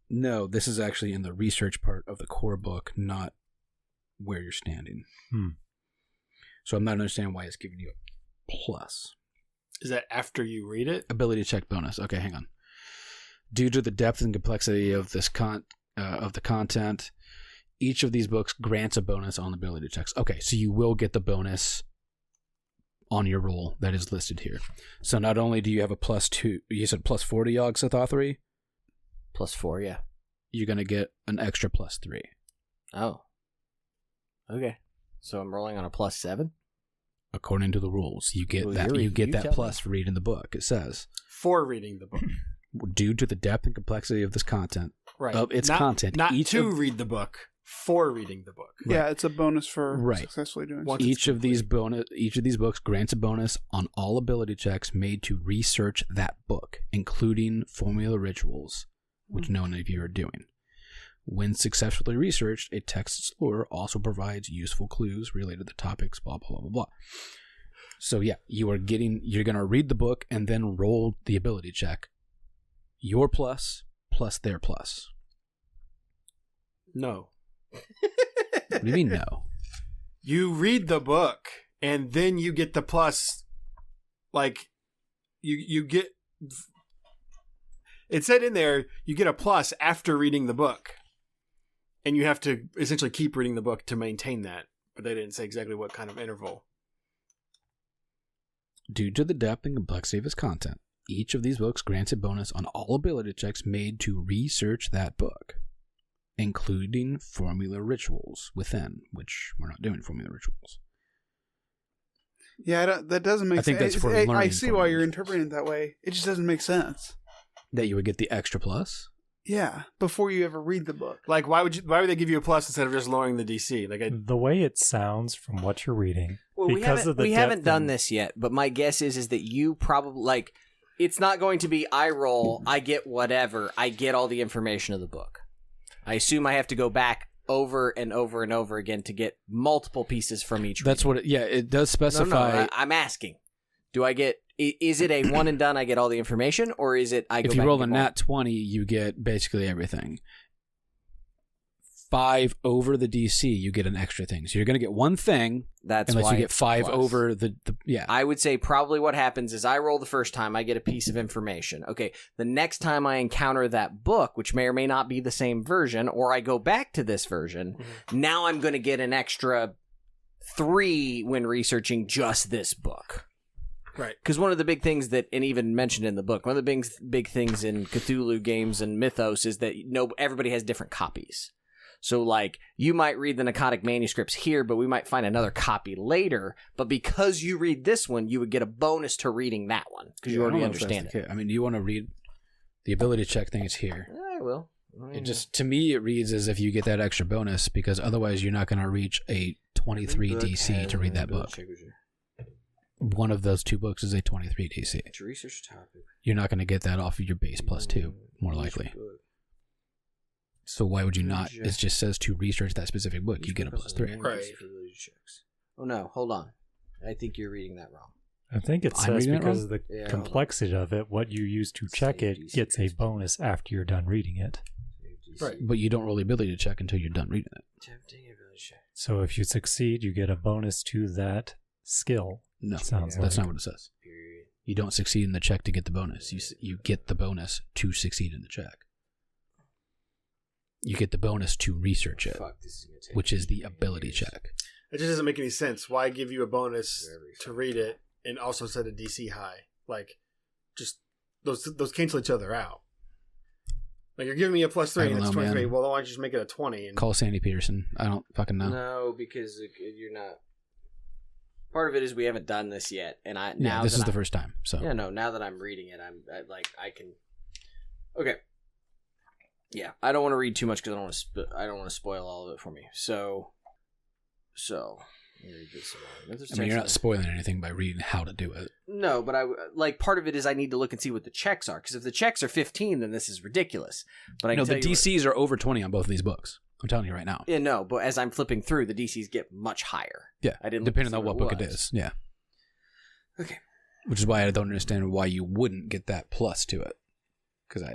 No, this is actually in the research part of the core book, not where you're standing. So I'm not understanding why it's giving you a plus. Is that after you read it? Ability check bonus. Okay, hang on. Due to the depth and complexity of this of the content, each of these books grants a bonus on ability checks. Okay, so you will get the bonus on your roll that is listed here. So not only do you have a +2, you said +4 to Yogg Sothoth, +4, yeah. you're going to get an extra +3. Oh. Okay. So I'm rolling on a +7? According to the rules, you get Well, that you plus tell me. for reading the book. It says, For reading the book. due to the depth and complexity of this content, Right. of its Not- content, Not each to of- read the book, for reading the book. Yeah, it's a bonus for Right. successfully doing Once so. it's each of these books grants a bonus on all ability checks made to research that book, including formula rituals, which none of you are doing. When successfully researched, a text explorer also provides useful clues related to topics, blah, blah, blah, blah, blah. So yeah, you're going to read the book and then roll the ability check. Your plus their plus. No. What do you mean no? You read the book and then you get the plus. Like, you get. It said in there you get a plus after reading the book. And you have to essentially keep reading the book to maintain that. But they didn't say exactly what kind of interval. Due to the depth and complexity of its content, each of these books grants a bonus on all ability checks made to research that book, including formula rituals within, which we're not doing formula rituals. Yeah, that doesn't make I think sense. that's for I learning see why you're formulas. interpreting it that way. It just doesn't make sense. That you would get the extra plus? Yeah, before you ever read the book. Like, why would they give you a plus instead of just lowering the DC? Like, The way it sounds from what you're reading, Well, because of the we haven't depth done and- this yet, but my guess is that you probably, like, it's not going to be I roll, I get whatever, I get all the information of the book. I assume I have to go back over and over and over again to get multiple pieces from each That's reading. what it does No, specify. I'm asking. Do I get, is it a one and done, I get all the information, or is it I go If back you roll and a get more? nat 20, you get basically everything. 5 over the DC, you get an extra thing. So you're going to get one thing, That's unless why you get it's 5 plus. over the yeah. I would say probably what happens is I roll the first time, I get a piece of information. Okay, the next time I encounter that book, which may or may not be the same version, or I go back to this version, now I'm going to get an extra 3 when researching just this book. right. Because one of the big things that, and even mentioned in the book, one of the big things in Cthulhu games and Mythos is that everybody has different copies. So, like, you might read the Narcotic manuscripts here, but we might find another copy later. But because you read this one, you would get a bonus to reading that one because you I don't already know if that's understand the it. case. I mean, do you want to read the ability check thing is here. I will. It just, to me, it reads as if you get that extra bonus because otherwise you're not going to reach a 23 DC to read that book. One of those 2 books is a 23 DC. To research topic. You're not going to get that off of your base +2, more likely. So why would you not? It just says to research that specific book. You get a +3. Right. Oh no, hold on. I think you're reading that wrong. I think it I'm says reading it because wrong? of the Yeah, complexity of it, what you use to check it gets a bonus after you're done reading it. Right. But you don't roll the ability check until you're done reading it. So if you succeed, you get a bonus to that skill. No, Sounds that's like. not what it says. You don't succeed in the check to get the bonus. You get the bonus to succeed in the check. You get the bonus to research it, which is the ability check. It just doesn't make any sense. Why give you a bonus to read it and also set a DC high? Like, just those cancel each other out. Like, you're giving me a +3 I and don't it's know, 23. man. Well, why don't you just make it a 20? And Call Sandy Petersen. I don't fucking know. No, because you're not. Part of it is we haven't done this yet, and Yeah, this is the first time. So Yeah, no. Now that I'm reading it, I can. Okay. Yeah, I don't want to read too much because I don't want to spoil all of it for me. So. I mean, you're not spoiling anything by reading how to do it. No, but part of it is I need to look and see what the checks are because if the checks are 15, then this is ridiculous. But I No, can the tell you DCs are over 20 on both of these books. I'm telling you right now. Yeah, no, but as I'm flipping through, the DCs get much higher. Yeah, I didn't look depending to see on what it book it was. is. Yeah. Okay. Which is why I don't understand why you wouldn't get that plus to it, because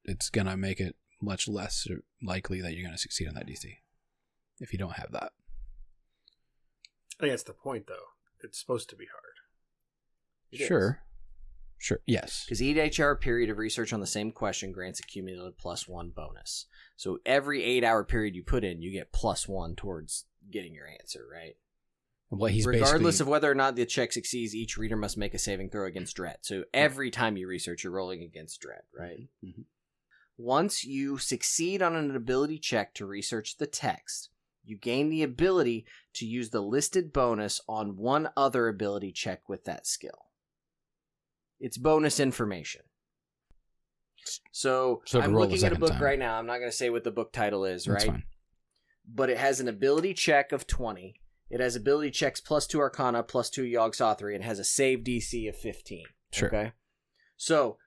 it's gonna make it much less likely that you're gonna succeed on that DC if you don't have that. I think that's the point, though. It's supposed to be hard. It Sure. Sure. Yes. Because each hour period of research on the same question grants a cumulative +1 bonus. So every 8-hour period you put in, you get +1 towards getting your answer, right? Well, he's regardless of whether or not the check succeeds, each reader must make a saving throw against dread. So every time you research, you're rolling against dread, right? Mm-hmm. Once you succeed on an ability check to research the text, you gain the ability to use the listed bonus on one other ability check with that skill. It's bonus information. So I'm looking at a book right now. I'm not going to say what the book title is, right? That's fine. But it has an ability check of 20. It has ability checks +2 Arcana, +2 Yogg-Sothory, and has a save DC of 15. Sure. Okay? So,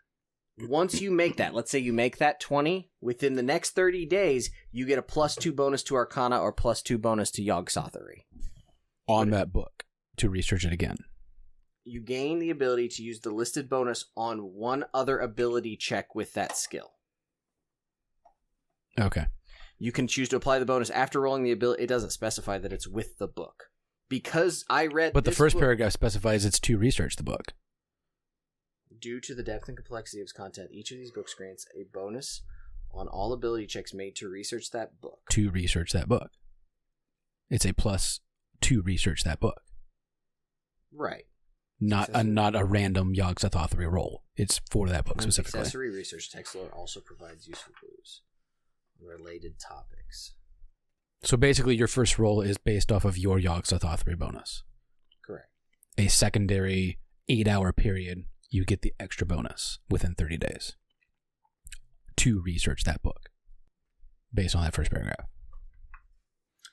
once you make that, let's say you make that 20, within the next 30 days, you get a +2 bonus to Arcana or +2 bonus to Yogg-Sothory. On that book to research it again. You gain the ability to use the listed bonus on one other ability check with that skill. Okay. You can choose to apply the bonus after rolling the ability. It doesn't specify that it's with the book. Because I read But the first book, paragraph specifies it's to research the book. Due to the depth and complexity of its content, each of these books grants a bonus on all ability checks made to research that book. To research that book. It's a plus to research that book. Right. Not a random Yogg-Sothory roll. It's for that book specifically. Accessory research text lore also provides useful clues on related topics. So basically your first roll is based off of your Yogg-Sothory bonus. Correct. A secondary 8-hour period, you get the extra bonus within 30 days to research that book based on that first paragraph.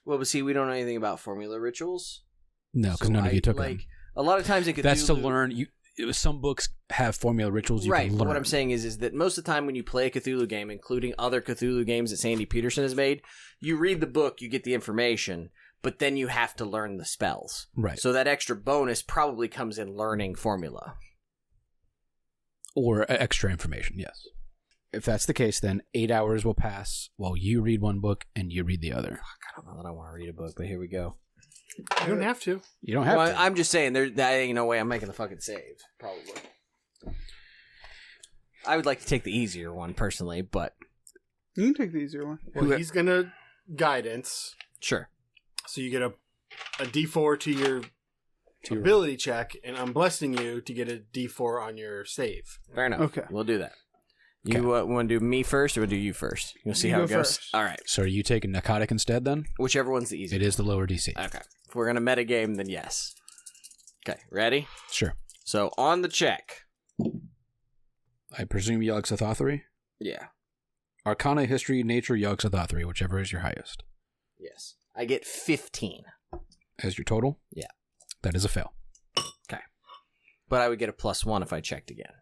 Well, but see, we don't know anything about formula rituals. No, because none of you took them. A lot of times in Cthulhu... That's to learn. Some books have formula rituals you can learn. What I'm saying is that most of the time when you play a Cthulhu game, including other Cthulhu games that Sandy Petersen has made, you read the book, you get the information, but then you have to learn the spells. Right. So that extra bonus probably comes in learning formula. Or extra information, yes. If that's the case, then 8 hours will pass while you read one book and you read the other. I don't know that I want to read a book, but here we go. You don't have to. You don't have to. I'm just saying, that ain't no way I'm making the fucking save, probably. I would like to take the easier one, personally, but... You can take the easier one. Well, he's going to guidance. Sure. So you get a D4 to your ability check, and I'm blessing you to get a D4 on your save. Fair enough. Okay. We'll do that. You want to do me first, or do you first? You'll see how it goes. First. All right. So are you taking narcotic instead then? Whichever one's the easiest. It is the lower DC. Okay. If we're going to metagame, then yes. Okay. Ready? Sure. So on the check. I presume Yogg-Sothory? Yeah. Arcana, History, Nature, Yogg-Sothory, whichever is your highest. Yes. I get 15. As your total? Yeah. That is a fail. Okay. But I would get a +1 if I checked again.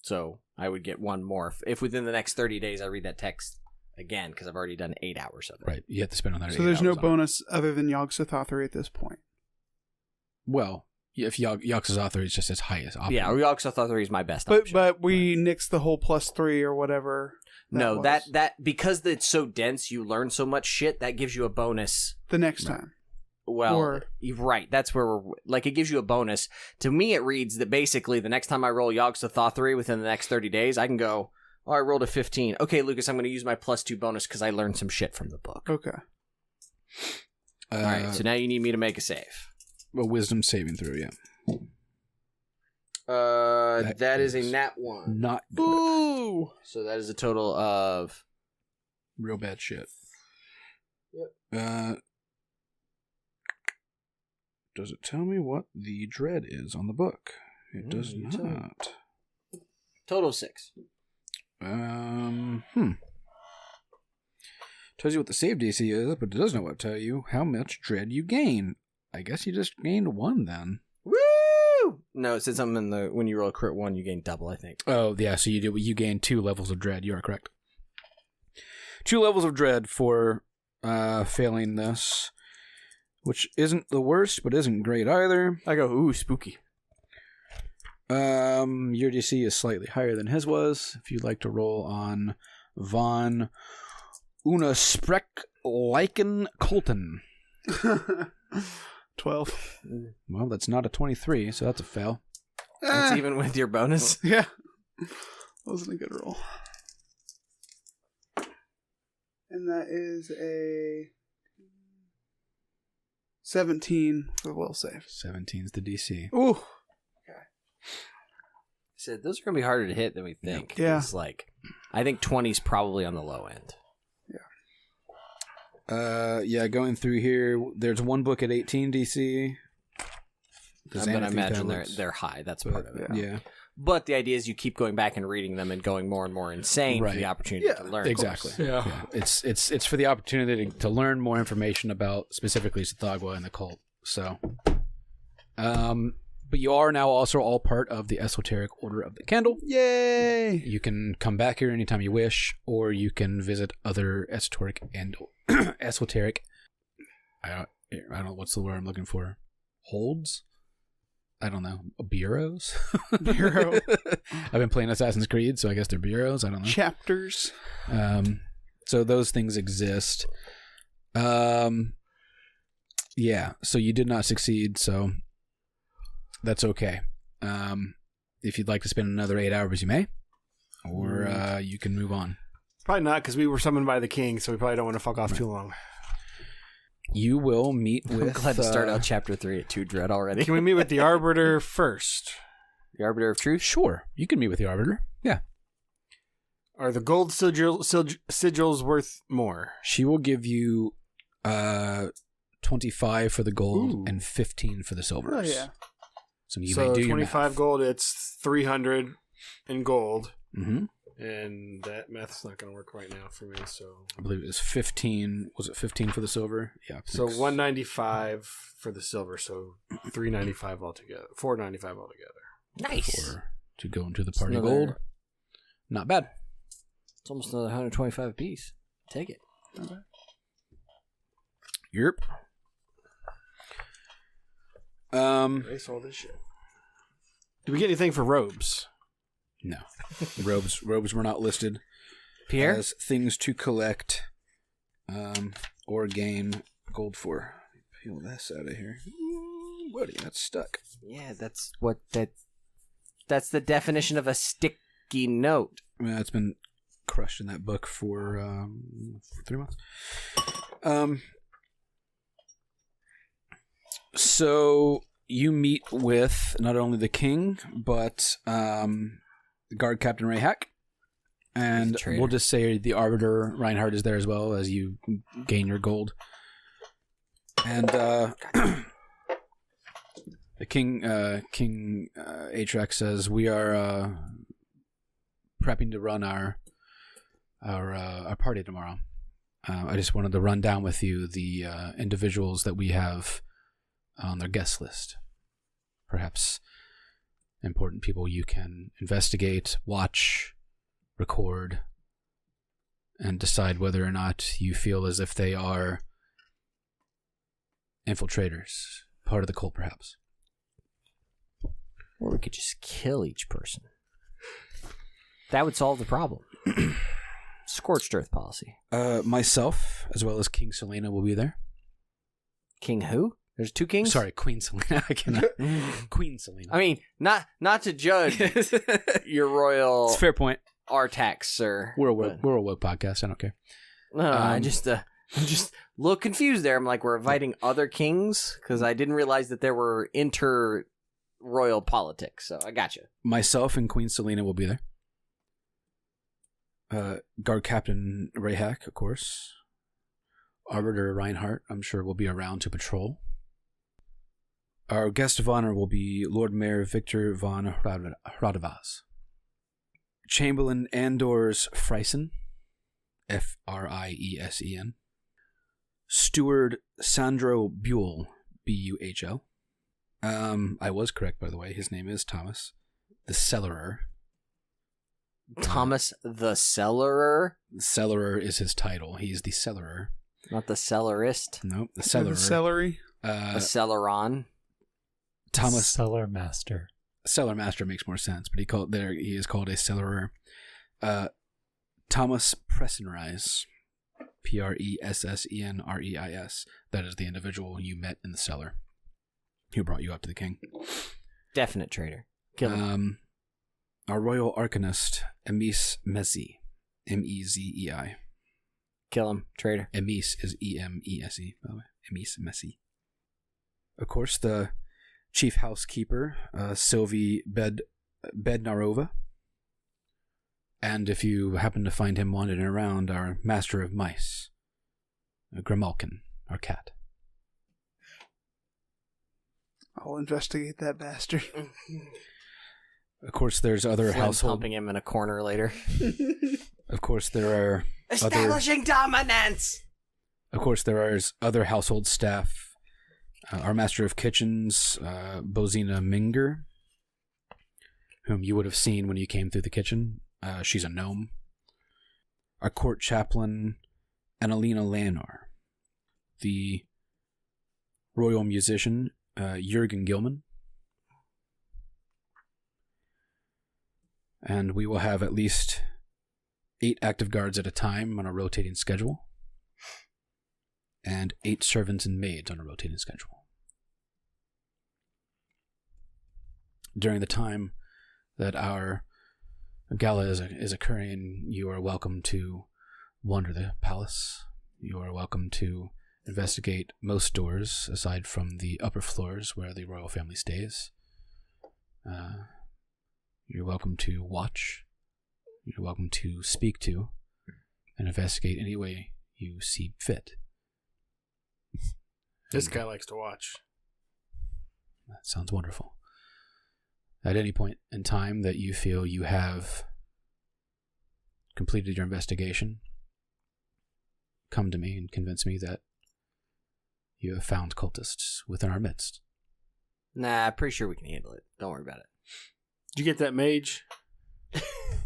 So I would get one more if within the next 30 days I read that text again, because I've already done 8 hours of it. Right. You have to spend on that. So there's no bonus other than Yogg-Sothory at this point. Well, if Yogg-Sothory is just as high as option. Yeah, Yogg-Sothory is my best option. But we nixed the whole +3 or whatever. No, that because it's so dense, you learn so much shit, that gives you a bonus. The next time. Well, you're right. That's where we're... Like, it gives you a bonus. To me, it reads that basically the next time I roll Yogg-Sothory within the next 30 days, I can go, oh, I rolled a 15. Okay, Lucas, I'm going to use my +2 bonus because I learned some shit from the book. Okay. All right, so now you need me to make a save. A wisdom saving throw, yeah. That is a nat 1. Not good. Ooh! So that is a total of... Real bad shit. Yep. Does it tell me what the dread is on the book? It does not. Total of 6. Tells you what the save DC is, but it doesn't know what to tell you how much dread you gain. I guess you just gained 1 then. Woo! No, it said something in the when you roll a crit 1, you gain double, I think. Oh, yeah, so you gain 2 levels of dread. You are correct. 2 levels of dread for failing this, which isn't the worst, but isn't great either. I go, ooh, spooky. Your DC is slightly higher than his was. If you'd like to roll on Von Unasprek Colton. 12. Well, that's not a 23, so that's a fail. That's even with your bonus. Yeah. Wasn't a good roll. And that is a 17 for the will save. 17's the DC. Ooh. Said those are gonna be harder to hit than we think. Yeah. It's like, I think 20's probably on the low end. Yeah, going through here, there's one book at 18 DC. I'm gonna imagine they're high. That's part of it. Yeah. But the idea is you keep going back and reading them and going more and more insane for the opportunity to learn. Exactly. Yeah. It's for the opportunity to learn more information about specifically Tsathoggua and the cult. So, but you are now also all part of the Esoteric Order of the Candle. Yay! You can come back here anytime you wish, or you can visit other esoteric and esoteric. I don't know what's the word I'm looking for. Holds. I don't know. Bureaus? Bureau. I've been playing Assassin's Creed, so I guess they're bureaus. I don't know. Chapters. So those things exist. Yeah, so you did not succeed, so that's okay. If you'd like to spend another 8 hours, you may. Or you can move on. Probably not, because we were summoned by the king, so we probably don't want to fuck off too long. You will meet with... I'm glad to start out Chapter 3 at 2 Dread already. Can we meet with the Arbiter first? The Arbiter of Truth? Sure. You can meet with the Arbiter. Yeah. Are the gold sigils worth more? She will give you 25 for the gold and 15 for the silvers. Oh, yeah. So you So may do 25 gold, it's 300 in gold. Mm-hmm. And that math's not going to work right now for me, so... I believe it was 15. Was it 15 for the silver? Yeah. So 195 for the silver, so 395 altogether. 495 altogether. Nice. To go into the party another- gold. Not bad. It's almost another 125 apiece. Take it. Yep. Erase all this shit. Did we get anything for robes? No. Robes were not listed Pierre? as things to collect or gain gold for. Peel this out of here. Ooh, buddy, that's stuck. Yeah, that's that's the definition of a sticky note. Yeah, it's been crushed in that book for 3 months. So you meet with not only the king, but guard captain Rayhack, and we'll just say the arbiter Reinhardt is there as well as you gain your gold. And the King Atrax says we are prepping to run our party tomorrow. I just wanted to run down with you the individuals that we have on their guest list. Perhaps important people you can investigate, watch, record, and decide whether or not you feel as if they are infiltrators, part of the cult perhaps. Or we could just kill each person. That would solve the problem. Scorched earth policy. Myself, as well as King Selena, will be there. King who? There's 2 kings? Sorry, Queen Selena. I cannot. Queen Selena. I mean, not to judge your royal It's a fair point. Artax, sir. We're a woke podcast. I don't care. No, I'm just a little confused there. I'm like, we're inviting other kings? Because I didn't realize that there were inter-royal politics. So I got you. Myself and Queen Selena will be there. Guard Captain Rayhack, of course. Arbiter Reinhardt, I'm sure, will be around to patrol. Our guest of honor will be Lord Mayor Victor von Radavaz. Chamberlain Andors Friesen, Friesen. Steward Sandro Buhl, Buhl. I was correct, by the way. His name is Thomas, the Cellarer. Thomas the Cellarer? The Cellarer is his title. He's the Cellarer. Not the Cellarist. Nope, the Cellarer. Celery. A Cellaron. Thomas Cellar Master. Cellar Master makes more sense, but he is called a Cellarer. Thomas Pressenreis, Pressenreis. That is the individual you met in the cellar who brought you up to the king. Definite traitor. Kill him. Our royal arcanist, Emis Mezi. Mezei. Kill him, traitor. Emis is Emese, by the way. Emis Mezi. Of course, the chief housekeeper, Sylvie Bednarova. And if you happen to find him wandering around, our master of mice, Grimalkin, our cat. I'll investigate that bastard. Of course, there's other Flynn household. pumping him in a corner later. Of course, there are Establishing dominance! Of course, there are other household staff. Our master of kitchens, Bozina Minger, whom you would have seen when you came through the kitchen. She's a gnome. Our court chaplain, Annalena Leonor. The royal musician, Jürgen Gilman. And we will have at least 8 active guards at a time on a rotating schedule. And 8 servants and maids on a rotating schedule. During the time that our gala is occurring, you are welcome to wander the palace. You are welcome to investigate most doors, aside from the upper floors where the royal family stays. You're welcome to watch. You're welcome to speak to and investigate any way you see fit. This guy likes to watch. That sounds wonderful. At any point in time that you feel you have completed your investigation, come to me and convince me that you have found cultists within our midst. Nah, I'm pretty sure we can handle it. Don't worry about it. Did you get that mage?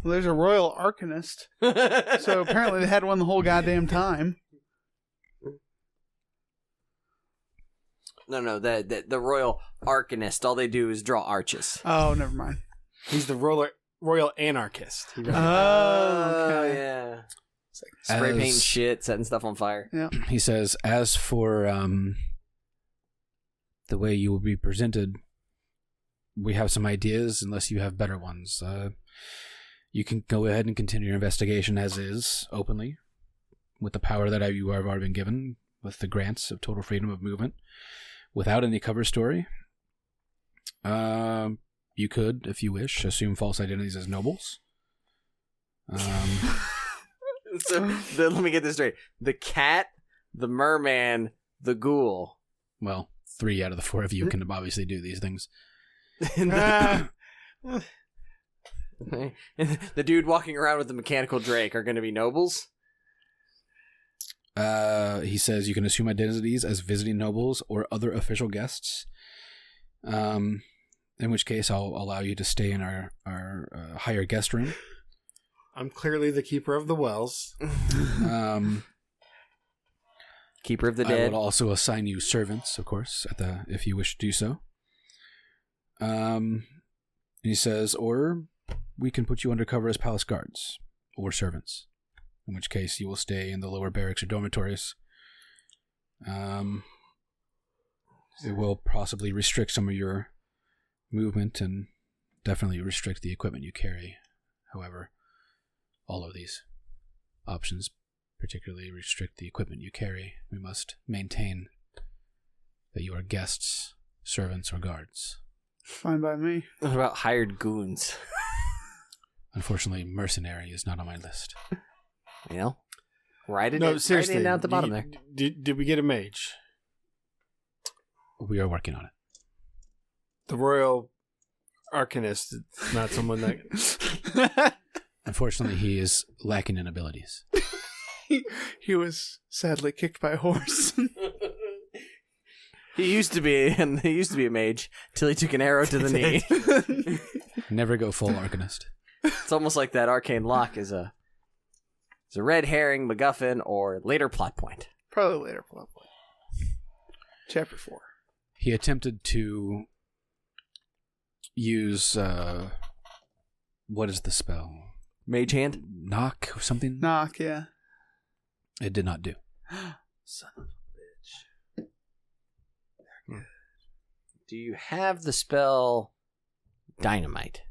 Well, there's a royal arcanist. So apparently they had one the whole goddamn time. No, the royal arcanist. All they do is draw arches. Oh, never mind. He's the royal anarchist. He really- Okay. Yeah. It's like spray painting shit, setting stuff on fire. Yeah. He says, as for the way you will be presented, we have some ideas, unless you have better ones. You can go ahead and continue your investigation as is, openly, with the power that you have already been given, with the grants of total freedom of movement, without any cover story. You could, if you wish, assume false identities as nobles. So let me get this straight: the cat, the merman, the ghoul. Well, 3 out of the 4 of you can obviously do these things. The dude walking around with the mechanical drake are going to be nobles. He says you can assume identities as visiting nobles or other official guests. In which case, I'll allow you to stay in our higher guest room. I'm clearly the keeper of the wells. Keeper of the I dead. will also assign you servants, of course, if you wish to do so. He says, or we can put you undercover as palace guards or servants, in which case you will stay in the lower barracks or dormitories. It will possibly restrict some of your movement and definitely restrict the equipment you carry. However, all of these options particularly restrict the equipment you carry. We must maintain that you are guests, servants, or guards. Fine by me. What about hired goons? Unfortunately, mercenary is not on my list. You know, write it Seriously. down at the bottom there. Did we get a mage? We are working on it. The royal arcanist is not someone that... Unfortunately, he is lacking in abilities. He was sadly kicked by a horse. He used to be a mage till he took an arrow to the knee. Never go full arcanist. It's almost like that arcane lock is a red herring, MacGuffin, or later plot point. Probably later plot point. Chapter 4. He attempted to use what is the spell? Mage hand. Knock or something? Knock, yeah. It did not do. Son of a bitch. Do you have the spell dynamite.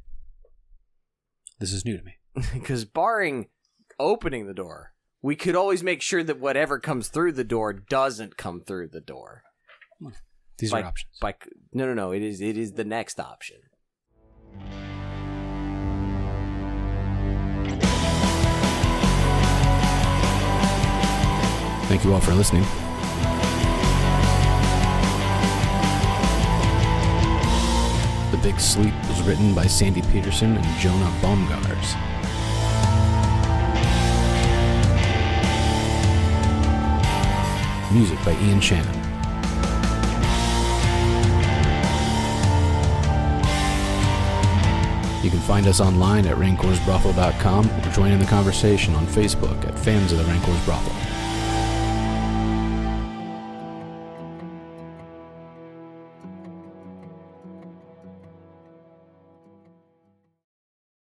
This is new to me. Because barring opening the door, we could always make sure that whatever comes through the door doesn't come through the door. These are options. No. It is the next option. Thank you all for listening. The Big Sleep was written by Sandy Petersen and Jonah Baumgars. Music by Ian Shannon. You can find us online at rancorsbrothel.com or join in the conversation on Facebook at Fans of the Rancors Brothel.